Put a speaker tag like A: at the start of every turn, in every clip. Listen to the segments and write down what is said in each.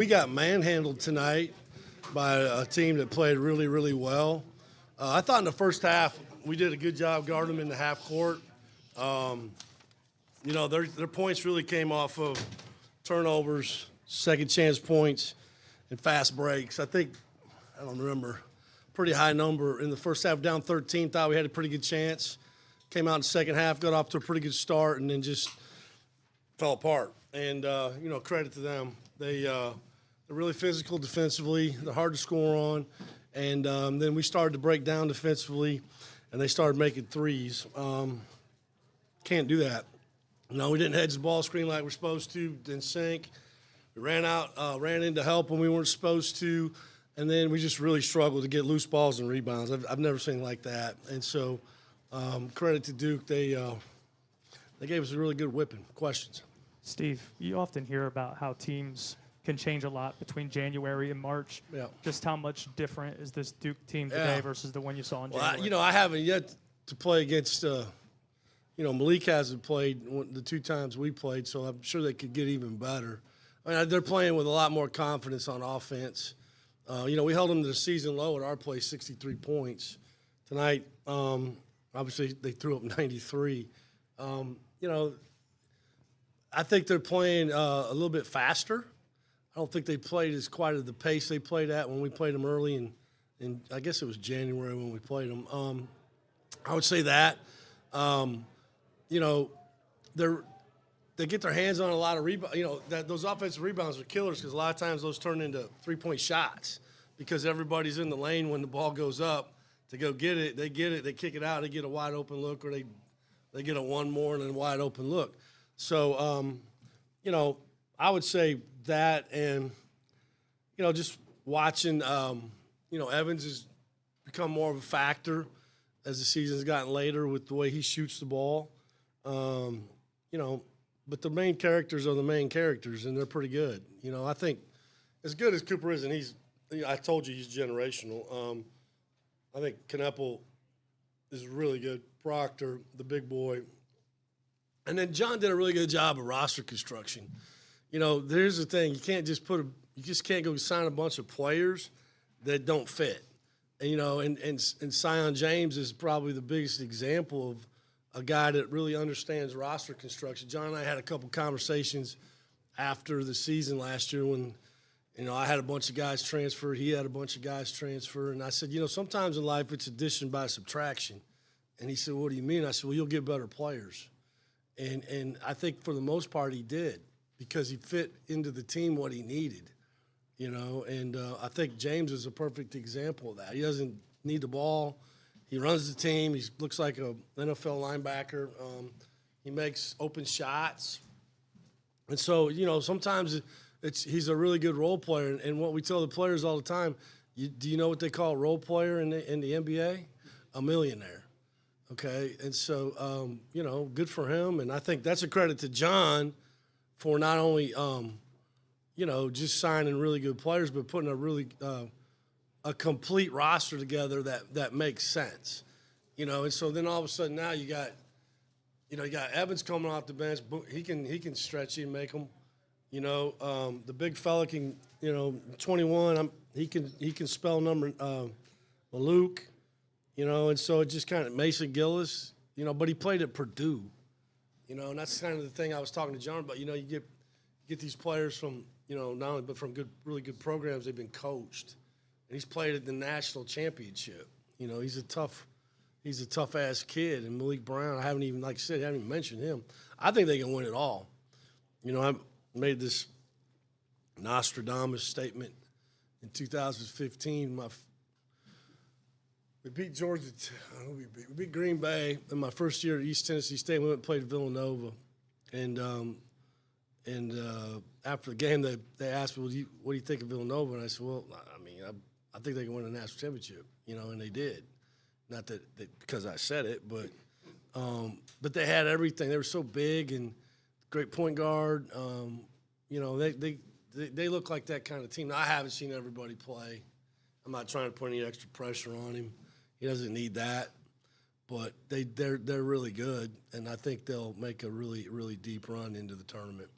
A: We got manhandled tonight by a team that played really, really well. I thought in the first half we did a good job guarding them in the half court. Their points really came off of turnovers, second chance points, and fast breaks. I don't remember, pretty high number in the first half, down 13. Thought we had a pretty good chance. Came out in the second half, got off to a pretty good start, and then just fell apart. And credit to them. They're really physical defensively. They're hard to score on. And then we started to break down defensively, and they started making threes. Can't do that. We didn't hedge the ball screen like we're supposed to, didn't sink. We ran into help when we weren't supposed to, and then we just really struggled to get loose balls and rebounds. I've never seen like that. And so credit to Duke. They gave us a really good whipping. Questions?
B: Steve, you often hear about how teams can change a lot between January and March.
A: Yeah.
B: Just how much different is this Duke team today versus the one you saw in January?
A: I haven't yet to play against Malik hasn't played the two times we played, so I'm sure they could get even better. They're playing with a lot more confidence on offense. We held them to the season low at our place, 63 points. Tonight, obviously, they threw up 93. I think they're playing a little bit faster. I don't think they played as quite at the pace they played at when we played them early in I guess it was January when we played them. I would say that. They get their hands on a lot of rebounds. Those offensive rebounds are killers because a lot of times those turn into three-point shots because everybody's in the lane when the ball goes up to go get it. They get it, they kick it out, they get a wide open look, or they get a one more and then a wide open look. So, I would say that, and just watching, Evans has become more of a factor as the season's gotten later with the way he shoots the ball. But the main characters are the main characters, and they're pretty good. I think as good as Cooper is, and I told you he's generational. I think Kneppel is really good. Proctor, the big boy. And then John did a really good job of roster construction. Here's the thing: you just can't go sign a bunch of players that don't fit. And Sion James is probably the biggest example of a guy that really understands roster construction. John and I had a couple conversations after the season last year when, I had a bunch of guys transfer. He had a bunch of guys transfer. And I said, sometimes in life it's addition by subtraction. And he said, what do you mean? I said, well, you'll get better players. And I think for the most part he did because he fit into the team what he needed, And I think James is a perfect example of that. He doesn't need the ball. He runs the team. He looks like an NFL linebacker. He makes open shots. And so, sometimes he's a really good role player. And what we tell the players all the time, do you know what they call a role player in the NBA? A millionaire. Okay? And so, good for him. And I think that's a credit to John for not only, just signing really good players, but putting a really a complete roster together that makes sense, And so then all of a sudden now you got Evans coming off the bench. He can stretch you and make them. The big fella can 21. He can spell number Luke. And so it just kind of Mason Gillis. But he played at Purdue. And that's kind of the thing I was talking to John about. You get these players from not only but from really good programs. They've been coached. And he's played at the national championship. He's a tough ass kid. And Malik Brown, I haven't even mentioned him. I think they can win it all. I made this Nostradamus statement in 2015. We beat Georgia. We beat Green Bay in my first year at East Tennessee State. We went and played Villanova, and after the game, they asked me, "What do you think of Villanova?" And I said, "Well, I think they can win a national championship, and they did. Not that because I said it, but they had everything. They were so big and great point guard. They look like that kind of team. Now, I haven't seen everybody play. I'm not trying to put any extra pressure on him. He doesn't need that, but they're really good, and I think they'll make a really, really deep run into the tournament.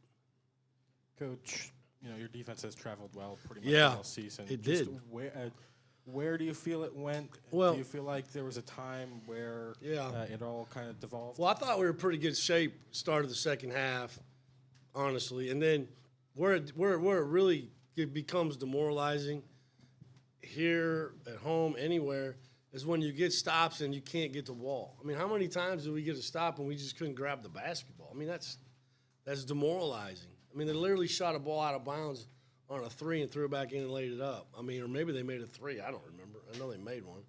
C: Coach, your defense has traveled well pretty much
A: Yeah,
C: all season.
A: it
C: Just
A: did.
C: Where do you feel it went?
A: Well,
C: do you feel like there was a time where it all kind of devolved?
A: Well, I thought we were in pretty good shape start of the second half, honestly, and then where it really becomes demoralizing here at home anywhere is when you get stops and you can't get the ball. I mean, how many times did we get a stop and we just couldn't grab the basketball? I mean, that's demoralizing. I mean, they literally shot a ball out of bounds on a three and threw it back in and laid it up. I mean, or maybe they made a three. I don't remember. I know they made one.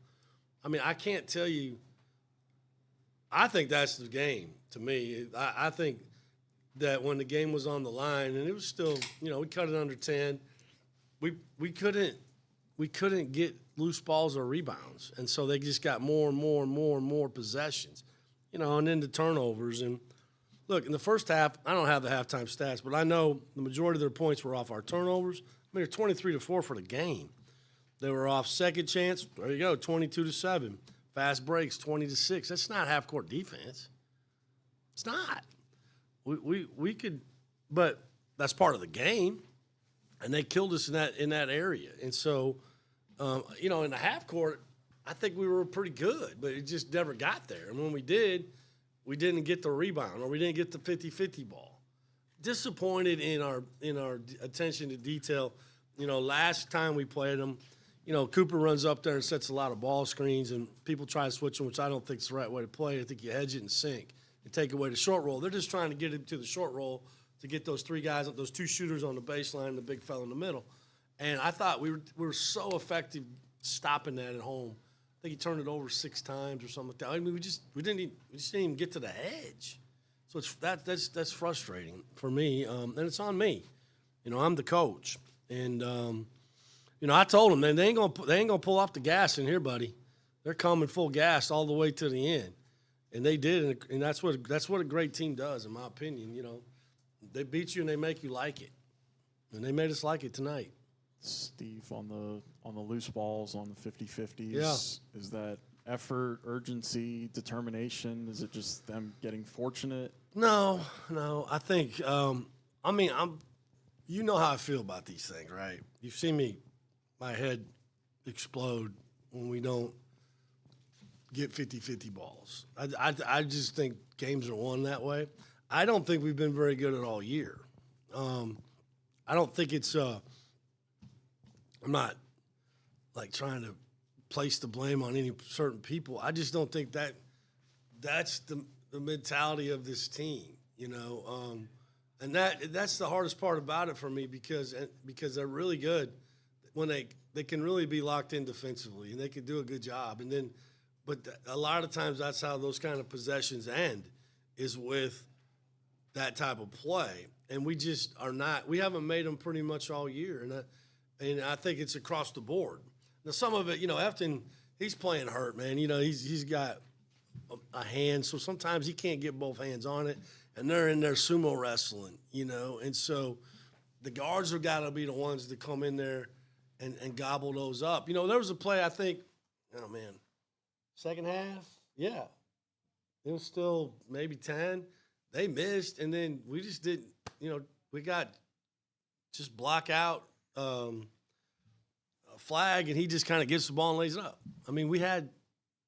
A: I mean, I can't tell you. I think that's the game to me. I think that when the game was on the line and it was still, we cut it under 10, we couldn't get loose balls or rebounds, and so they just got more and more and more and more possessions, and then the turnovers. And look, in the first half, I don't have the halftime stats, but I know the majority of their points were off our turnovers. I mean, they're 23-4 for the game. They were off second chance. There you go, 22-7. Fast breaks, 20-6. That's not half-court defense. It's not. We could, but that's part of the game, and they killed us in that area. And so, in the half court, I think we were pretty good, but it just never got there. And when we did, we didn't get the rebound or we didn't get the 50-50 ball. Disappointed in our attention to detail. Last time we played them, Cooper runs up there and sets a lot of ball screens, and people try to switch them, which I don't think is the right way to play. I think you hedge it and sink and take away the short roll. They're just trying to get it to the short roll to get those three guys, those two shooters on the baseline and the big fella in the middle. And I thought we were so effective stopping that at home. I think he turned it over 6 times or something like that. I mean, we just didn't even get to the edge. So that's frustrating for me, and it's on me. I'm the coach, and I told them, man, they ain't gonna pull off the gas in here, buddy. They're coming full gas all the way to the end, and they did, and that's what a great team does, in my opinion. They beat you and they make you like it, and they made us like it tonight.
D: Steve, on the loose balls, on the 50-50s, is that effort, urgency, determination? Is it just them getting fortunate?
A: No. I think, how I feel about these things, right? You've seen my head explode when we don't get 50-50 balls. I just think games are won that way. I don't think we've been very good at all year. I don't think it's I'm not trying to place the blame on any certain people. I just don't think that's the mentality of this team, and that's the hardest part about it for me because they're really good when they can really be locked in defensively and they can do a good job. But a lot of times that's how those kind of possessions end, is with that type of play, and we just are not. We haven't made them pretty much all year, and I think it's across the board. Now, some of it, Efton, he's playing hurt, man. He's got a hand, so sometimes he can't get both hands on it, and they're in there sumo wrestling, And so the guards have got to be the ones that come in there and gobble those up. There was a play, I think, second half, yeah. It was still maybe 10. They missed, and then we just didn't, we got just block out Flagg, and he just kind of gets the ball and lays it up. I mean, we had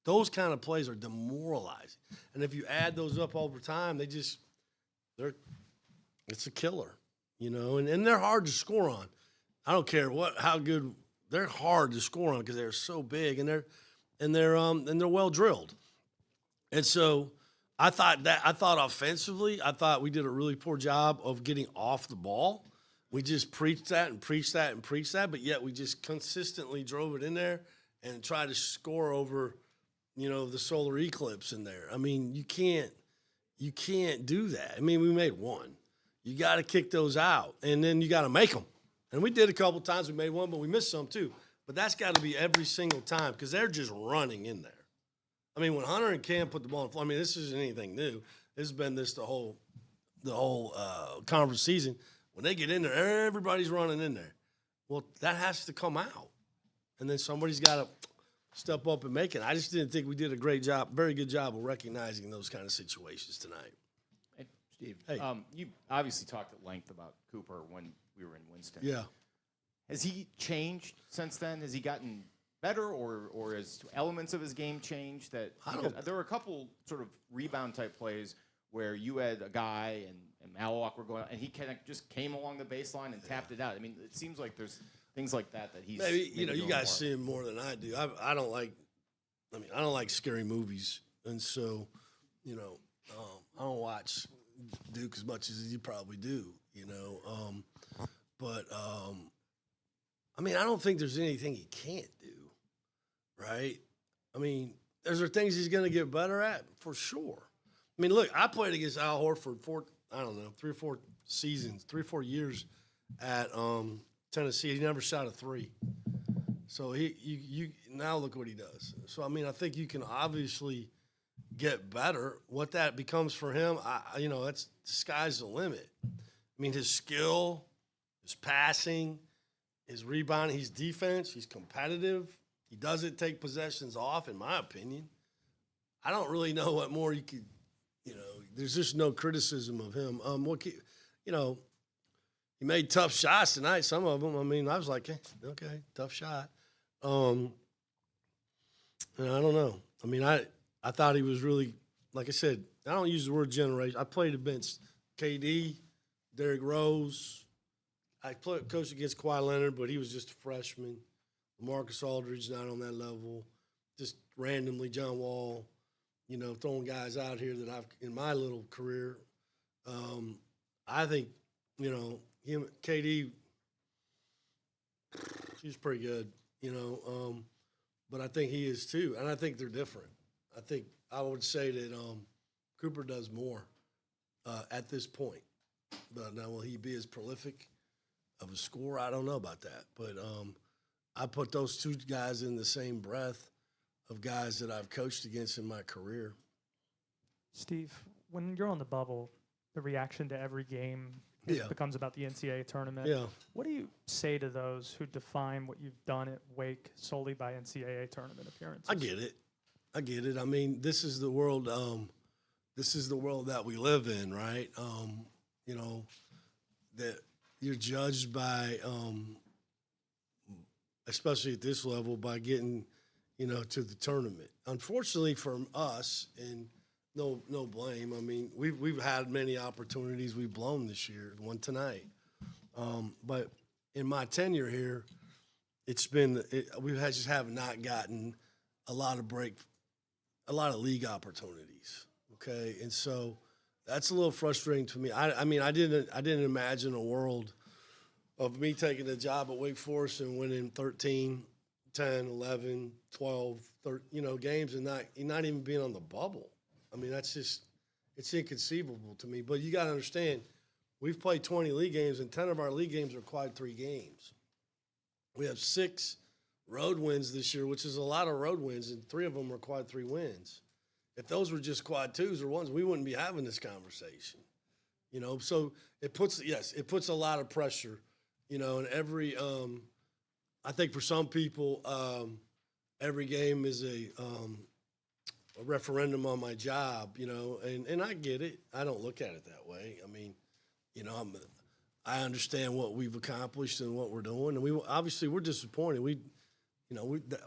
A: those kind of plays are demoralizing. And if you add those up over time, it's a killer, and they're hard to score on. I don't care how good, they're hard to score on because they're so big and they're well drilled. And so I thought offensively, we did a really poor job of getting off the ball. We just preached that and preached that and preached that, but yet we just consistently drove it in there and tried to score over, the solar eclipse in there. I mean, you can't do that. I mean, we made one. You got to kick those out, and then you got to make them. And we did a couple times. We made one, but we missed some too. But that's got to be every single time because they're just running in there. I mean, when Hunter and Cam put the ball on the floor, I mean, this isn't anything new. This has been the whole conference season. When they get in there, everybody's running in there. Well, that has to come out. And then somebody's got to step up and make it. I just didn't think we did a very good job of recognizing those kind of situations tonight.
E: Hey, Steve,
A: Hey.
E: you obviously talked at length about Cooper when we were in Winston.
A: Yeah.
E: Has he changed since then? Has he gotten better, or has elements of his game changed? There were a couple sort of rebound type plays where you had a guy and Mallock were going, and he kind of just came along the baseline and tapped it out. I mean, it seems like there's things like that he's
A: maybe you
E: doing
A: guys
E: more.
A: see him more than I do. I don't like scary movies, and so I don't watch Duke as much as you probably do. I don't think there's anything he can't do, right? I mean, there's things he's going to get better at for sure. I mean, look, I played against Al Horford for 3 or 4 years at Tennessee. He never shot a three. So you now look what he does. So I mean, I think you can obviously get better. What that becomes for him, that's the sky's the limit. I mean, his skill, his passing, his rebounding, his defense, he's competitive. He doesn't take possessions off, in my opinion. I don't really know what more you could, there's just no criticism of him. He made tough shots tonight, some of them. I mean, I was like, okay, tough shot. And I don't know. I mean, I thought he was really, like I said, I don't use the word generation. I played against KD, Derrick Rose. I coached against Kawhi Leonard, but he was just a freshman. Marcus Aldridge not on that level. Just randomly John Wall, throwing guys out here that I've in my little career. I think, him, KD, he's pretty good, but I think he is too, and I think they're different. I think I would say that Cooper does more at this point. But now, will he be as prolific of a scorer? I don't know about that. But I put those two guys in the same breath of guys that I've coached against in my career.
B: Steve, when you're on the bubble, the reaction to every game becomes about the NCAA tournament.
A: Yeah.
B: What do you say to those who define what you've done at Wake solely by NCAA tournament appearances?
A: I get it. I mean, this is the world. This is the world that we live in, right? That you're judged by, especially at this level, by getting, to the tournament. Unfortunately for us, and no blame. I mean, we've had many opportunities we've blown this year. One tonight, but in my tenure here, we just have not gotten a lot of league opportunities. Okay, and so that's a little frustrating to me. I mean, I didn't imagine a world of me taking a job at Wake Forest and winning 13, 10, 11, 12, 13, games and not even being on the bubble. I mean, it's inconceivable to me. But you got to understand, we've played 20 league games, and 10 of our league games are quad 3 games. We have 6 road wins this year, which is a lot of road wins, and 3 of them are quad 3 wins. If those were just quad 2s or 1s, we wouldn't be having this conversation. So it puts a lot of pressure, and every I think for some people, every game is a referendum on my job, and I get it. I don't look at it that way. I mean, I understand what we've accomplished and what we're doing, and we're disappointed.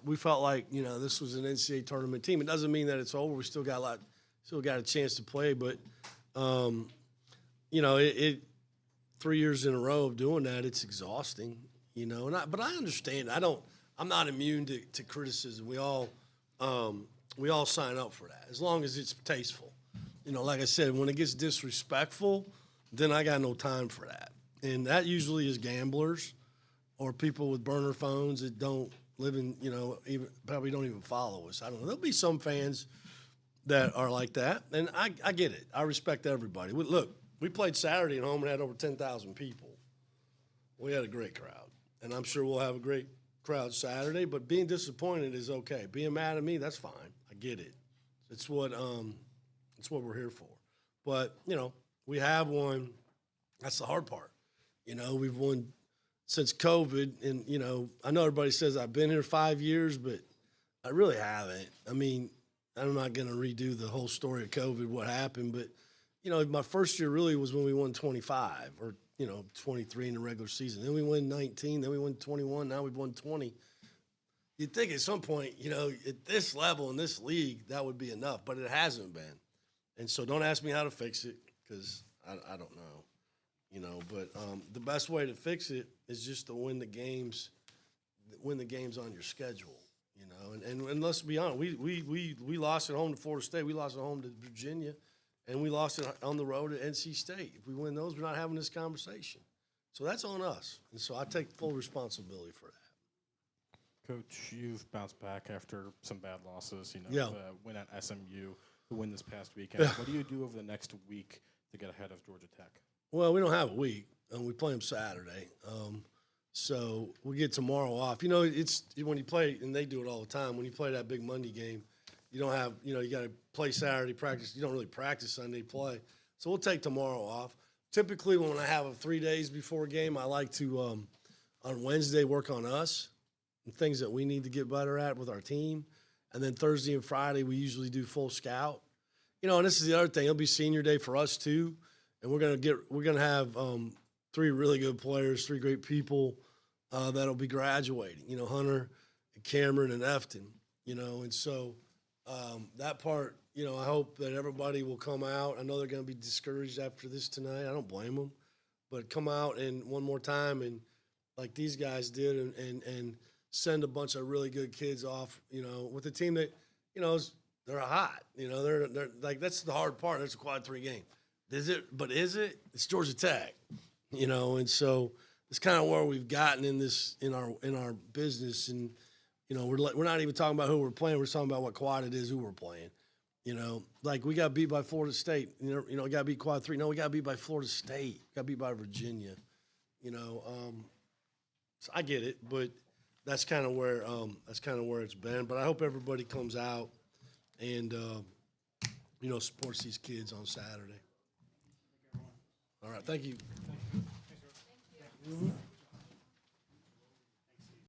A: We felt like this was an NCAA tournament team. It doesn't mean that it's over. We still got a chance to play, but 3 years in a row of doing that, it's exhausting. But I understand. I'm not immune to criticism. We all sign up for that as long as it's tasteful. Like I said, when it gets disrespectful, then I got no time for that. And that usually is gamblers or people with burner phones that don't live in, probably don't even follow us. I don't know. There'll be some fans that are like that, and I get it. I respect everybody. Look, we played Saturday at home and had over 10,000 people. We had a great crowd, and I'm sure we'll have a great crowd Saturday, but being disappointed is okay. Being mad at me, that's fine. I get it. It's what we're here for. But, we have won. That's the hard part. We've won since COVID, and, I know everybody says I've been here 5 years, but I really haven't. I mean, I'm not going to redo the whole story of COVID, what happened, but, my first year really was when we won 25 or 23 in the regular season. Then we win 19. Then we win 21. Now we've won 20. You'd think at some point, at this level in this league, that would be enough, but it hasn't been. And so don't ask me how to fix it because I don't know, But the best way to fix it is just to win the games on your schedule, And let's be honest, we lost at home to Florida State. We lost at home to Virginia. And we lost it on the road at NC State. If we win those, we're not having this conversation. So that's on us. And so I take full responsibility for that.
C: Coach, you've bounced back after some bad losses, win at SMU, the win this past weekend. What do you do over the next week to get ahead of Georgia Tech?
A: Well, we don't have a week. We play them Saturday. So we get tomorrow off. It's when you play, and they do it all the time, when you play that big Monday game, you don't have, you got to play Saturday, practice. You don't really practice Sunday play. So we'll take tomorrow off. Typically, when I have 3 days before a game, I like to, on Wednesday, work on us and things that we need to get better at with our team. And then Thursday and Friday, we usually do full scout. And this is the other thing. It'll be senior day for us, too. And we're going to have 3 really good players, 3 great people that'll be graduating, Hunter, and Cameron, and Efton, and so – that part, I hope that everybody will come out. I know they're going to be discouraged after this tonight. I don't blame them. But come out and one more time and like these guys did and send a bunch of really good kids off, with a team that, they're hot. They're like that's the hard part. It's a quad 3 game. Is it? It's Georgia Tech, and so it's kind of where we've gotten in this in our business and – we're not even talking about who we're playing. We're talking about what quad it is, who we're playing. Like we got beat by Florida State. We got beat quad 3. No, we got beat by Florida State. Got beat by Virginia. So I get it, but that's kind of where it's been. But I hope everybody comes out and supports these kids on Saturday. All right, thank you. Thank you.